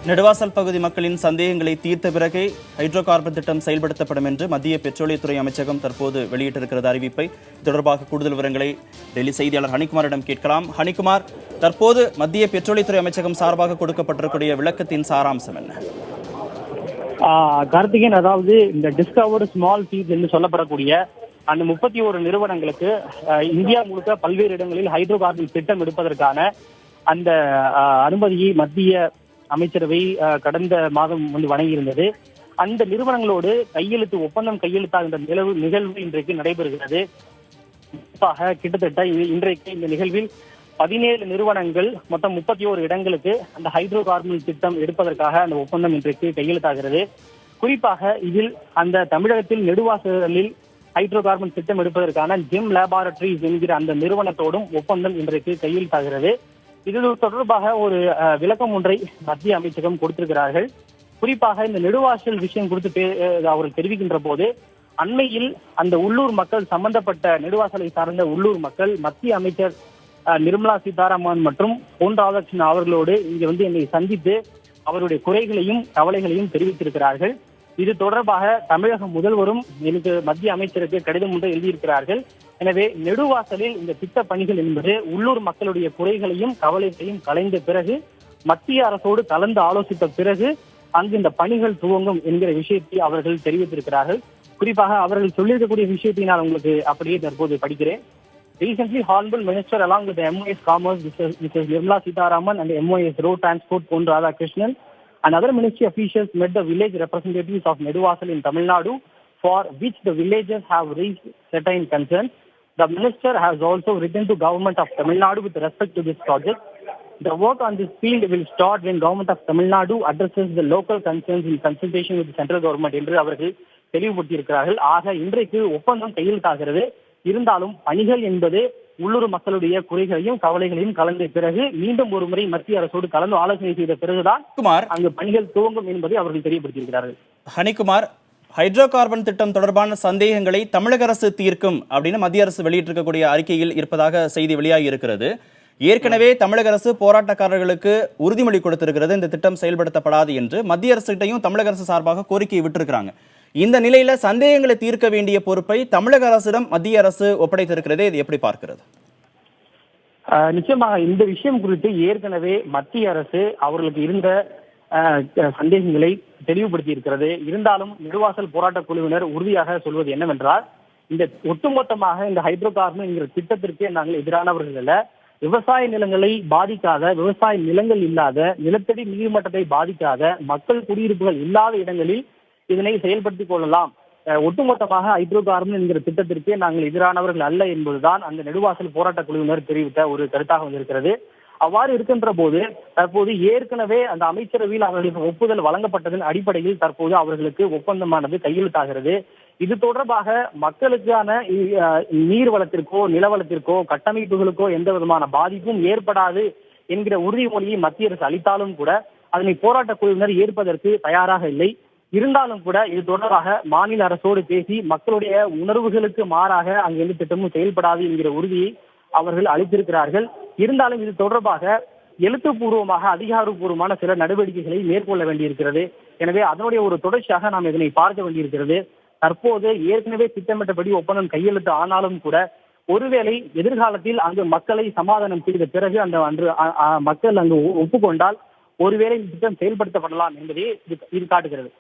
நெடுவாசல் பகுதி மக்களின் சந்தேகங்களை தீர்த்த பிறகே ஹைட்ரோ கார்பன் திட்டம் செயல்படுத்தப்படும் என்று மத்திய பெட்ரோலியத்துறை அமைச்சகம் தற்போது வெளியிட்டிருக்கிறது அறிவிப்பை. தொடர்பாக கூடுதல் விவரங்களை டெல்லி செய்தியாளர் ஹனிகுமாரிடம் கேட்கலாம். ஹனிகுமார், தற்போது மத்திய பெட்ரோலியத்துறை அமைச்சகம் சார்பாக கொடுக்கப்பட்டிருக்கூடிய விளக்கத்தின் சாராம்சம் என்ன? கார்த்திகேயன், அதாவது இந்த டிஸ்கவர்டு ஸ்மால் சீட்ஸ் என்று சொல்லப்படக்கூடிய அந்த 31 நிறுவனங்களுக்கு இந்தியா முழுக்க பல்வேறு இடங்களில் ஹைட்ரோ கார்பன் திட்டம் எடுப்பதற்கான அந்த அனுமதியை மத்திய அமைச்சரவை கடந்த மாதம் வழங்கியிருந்தது. அந்த நிறுவனங்களோடு ஒப்பந்தம் கையெழுத்தாகின்ற நிகழ்வு இன்றைக்கு நடைபெறுகிறது. குறிப்பாக கிட்டத்தட்ட இன்றைக்கு இந்த நிகழ்வில் 17 நிறுவனங்கள் மொத்தம் 31 இடங்களுக்கு அந்த ஹைட்ரோ கார்பன் திட்டம் எடுப்பதற்காக அந்த ஒப்பந்தம் இன்றைக்கு கையெழுத்தாகிறது. குறிப்பாக இதில் அந்த தமிழகத்தில் நெடுவாசலில் ஹைட்ரோ கார்பன் திட்டம் எடுப்பதற்கான ஜிம் லேபார்டரிஸ் என்கிற அந்த நிறுவனத்தோடும் ஒப்பந்தம் இன்றைக்கு கையெழுத்தாகிறது. இது தொடர்பாக ஒரு விளக்கம் ஒன்றை மத்திய அமைச்சகம் கொடுத்திருக்கிறார்கள். குறிப்பாக இந்த நெடுவாசல் விஷயம் குறித்து அவர்கள் தெரிவிக்கின்ற போது, அண்மையில் அந்த உள்ளூர் மக்கள் சம்பந்தப்பட்ட நெடுவாசலை சார்ந்த உள்ளூர் மக்கள் மத்திய அமைச்சர் நிர்மலா சீதாராமன் மற்றும் பொன் ராதாகிருஷ்ணன் அவர்களோடு இங்க என்னை சந்தித்து அவருடைய குறைகளையும் கவலைகளையும் தெரிவித்திருக்கிறார்கள். இது தொடர்பாக தமிழக முதல்வரும் எனக்கு மத்திய அமைச்சருக்கு கடிதம் ஒன்றை எழுதியிருக்கிறார்கள். எனவே நெடுவாசலில் இந்த திட்ட பணிகள் என்பது உள்ளூர் மக்களுடைய குறைகளையும் கவலைகளையும் கலைந்த பிறகு, மத்திய அரசோடு கலந்து ஆலோசித்த பிறகு அங்கு இந்த பணிகள் துவங்கும் என்கிற விஷயத்தை அவர்கள் தெரிவித்திருக்கிறார்கள். குறிப்பாக அவர்கள் சொல்லியிருக்கக்கூடிய விஷயத்தை நான் உங்களுக்கு அப்படியே தற்போது படிக்கிறேன். Recently, Honorable Minister along with the MOS Commerce, Mrs. Nirmala Sitharaman and the MOS Road Transport, Pon Radhakrishnan, and other ministry officials met the village representatives of Neduvasal in Tamil Nadu, for which the villagers have raised certain concerns. The minister has also written to government of Tamil Nadu with respect to this project. The work on this field will start when government of Tamil Nadu addresses the local concerns in consultation with the central government என்று அவர்கள் தெளிவுபடுத்தியிருக்கிறார்கள். ஆக இன்றைக்கு ஒப்பந்தம் கையெழுத்தாகிறது. இருந்தாலும் பணிகள் என்பது உள்ளூர் மக்களுடைய குறைகளையும் கவலைகளையும் கலந்த பிறகு மீண்டும் ஒரு முறை மத்திய அரசோடு கலந்து ஆலோசனை செய்த பிறகுதான் அங்கு பணிகள் துவங்கும் என்பதை அவர்கள் தெரியப்படுத்தியிருக்கிறார்கள். ஹனிகுமார், ஹைட்ரோ கார்பன் திட்டம் தொடர்பான சந்தேகங்களை தமிழக அரசு தீர்க்கும் அப்படின்னு மத்திய அரசு வெளியிட்டிருக்கக்கூடிய அறிக்கையில் இருப்பதாக செய்தி வெளியாகி இருக்கிறது. ஏற்கனவே தமிழக அரசு போராட்டக்காரர்களுக்கு உறுதிமொழி கொடுத்திருக்கிறது இந்த திட்டம் செயல்படுத்தப்படாது என்று. மத்திய அரசுகிட்டையும் தமிழக அரசு சார்பாக கோரிக்கை விட்டிருக்கிறாங்க. இந்த நிலையில சந்தேகங்களை தீர்க்க வேண்டிய பொறுப்பை தமிழக அரசிடம் மத்திய அரசு ஒப்படைத்திருக்கிறது. இது எப்படி பார்க்கிறது? நிச்சயமாக இந்த விஷயம் குறித்து ஏற்கனவே மத்திய அரசு அவர்களுக்கு இருந்த சந்தேகங்களை தெளிவுபடுத்தி இருக்கிறது. இருந்தாலும் நெடுவாசல் போராட்ட குழுவினர் உறுதியாக சொல்வது என்னவென்றால், இந்த ஒட்டுமொத்தமாக இந்த ஹைட்ரோ கார்பன் என்கிற திட்டத்திற்கே நாங்கள் எதிரானவர்கள் அல்ல. விவசாய நிலங்களை பாதிக்காத, விவசாய நிலங்கள் இல்லாத, நிலத்தடி நீர்மட்டத்தை பாதிக்காத, மக்கள் குடியிருப்புகள் இல்லாத இடங்களில் இதனை செயல்படுத்திக் கொள்ளலாம். ஒட்டுமொத்தமாக ஹைட்ரோ கார்பன் என்கிற திட்டத்திற்கே நாங்கள் எதிரானவர்கள் அல்ல என்பதுதான் அந்த நெடுவாசல் போராட்ட குழுவினர் தெரிவித்த ஒரு கருத்தாக வந்திருக்கிறது. அவ்வாறு இருக்கின்ற போது தற்போது ஏற்கனவே அந்த அமைச்சரவையில் அவர்களுக்கு ஒப்புதல் வழங்கப்பட்டதன் அடிப்படையில் தற்போது அவர்களுக்கு ஒப்பந்தமானது கையெழுத்தாகிறது. இது தொடர்பாக மக்களுக்கான நீர் வளத்திற்கோ நிலவளத்திற்கோ கட்டமைப்புகளுக்கோ எந்த விதமான பாதிப்பும் ஏற்படாது என்கிற உறுதிமொழியை மத்திய அரசு அளித்தாலும் கூட அதனை போராட்ட குழுவினர் ஏற்பதற்கு தயாராக இல்லை. இருந்தாலும் கூட இது தொடர்பாக மாநில அரசோடு பேசி மக்களுடைய உணர்வுகளுக்கு மாறாக அங்கு எந்த திட்டமும் செயல்படாது என்கிற உறுதியை அவர்கள் அளித்திருக்கிறார்கள். இருந்தாலும் இது தொடர்பாக எழுத்துப்பூர்வமாக அதிகாரப்பூர்வமான சில நடவடிக்கைகளை மேற்கொள்ள வேண்டியிருக்கிறது. எனவே அதனுடைய ஒரு தொடர்ச்சியாக நாம் இதனை பார்க்க வேண்டியிருக்கிறது. தற்போது ஏற்கனவே திட்டமிட்டபடி ஒப்பந்தம் கையெழுத்து ஆனாலும் கூட ஒருவேளை எதிர்காலத்தில் அங்கு மக்களை சமாதானம் செய்த பிறகு அந்த மக்கள் அங்கு ஒப்புக்கொண்டால் ஒருவேளை இந்த திட்டம் செயல்படுத்தப்படலாம் என்பதை இது காட்டுகிறது.